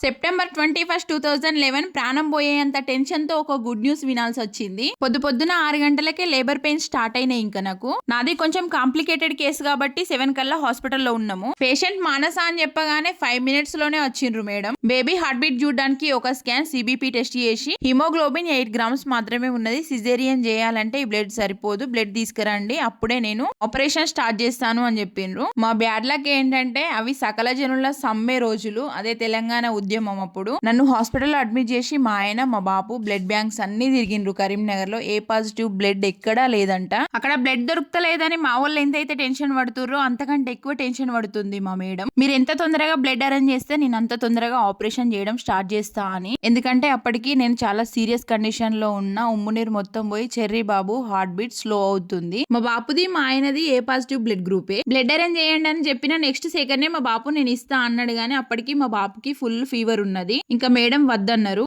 September 21, 2011 ప్రాణం పోయేంత tension తో ఒక గుడ్ న్యూస్ వినాల్సి వచ్చింది. పొద్దున 6 గంటలకే లేబర్ పెయిన్స్ స్టార్ట్ అయినాయి. ఇంకా నాకు నాది కొంచెం కాంప్లికేటెడ్ కేసు కాబట్టి 7 కల్లా హాస్పిటల్లో ఉన్నాము. పేషెంట్ మానస అని చెప్పగానే 5 మినిట్స్ లోనే వచ్చిండ్రు మేడం. బేబీ హార్ట్ బీట్ చూడడానికి ఒక స్కాన్, సిబిపి టెస్ట్ చేసి హిమోగ్లోబిన్ 8 గ్రామ్స్ మాత్రమే ఉన్నది. సిజేరియన్ చేయాలంటే ఈ బ్లడ్ సరిపోదు, బ్లడ్ తీసుకురండి, అప్పుడే నేను ఆపరేషన్ స్టార్ట్ చేస్తాను అని చెప్పిండ్రు. మా బ్యాడ్ లక్ ఏంటంటే అవి సకల జనుల సమ్మె రోజులు. అదే తెలంగాణ ఉద్యమం. అప్పుడు నన్ను హాస్పిటల్లో అడ్మిట్ చేసి మా ఆయన మా బాపు బ్లడ్ బ్యాంక్స్ అన్ని తిరిగిండ్రు. కరీంనగర్ లో ఏ పాజిటివ్ బ్లడ్ ఎక్కడా లేదంట. అక్కడ బ్లడ్ దొరుకుతలేదని మా వాళ్ళు ఎంతైతే టెన్షన్ పడుతుర్రో అంతకంటే ఎక్కువ టెన్షన్ పడుతుంది మా మేడం. మీరు ఎంత తొందరగా బ్లడ్ అరేంజ్ చేస్తే నేను అంత తొందరగా ఆపరేషన్ చేయడం స్టార్ట్ చేస్తా అని. ఎందుకంటే అప్పటికి నేను చాలా సీరియస్ కండిషన్ లో ఉన్న. ఉమ్మునీరు మొత్తం పోయి చెర్రీ బాబు హార్ట్ బీట్ స్లో అవుతుంది. మా బాపుది మా ఆయనది ఏ పాజిటివ్ బ్లడ్ గ్రూపే. బ్లడ్ అరేంజ్ చేయండి అని చెప్పిన నెక్స్ట్ సెకండ్ మా బాపు నేను ఇస్తా అన్నాడు. గానీ అప్పటికి మా బాపుకి ఫుల్ ఫీవర్ ఉన్నది. ఇంకా మేడం వద్దన్నారు.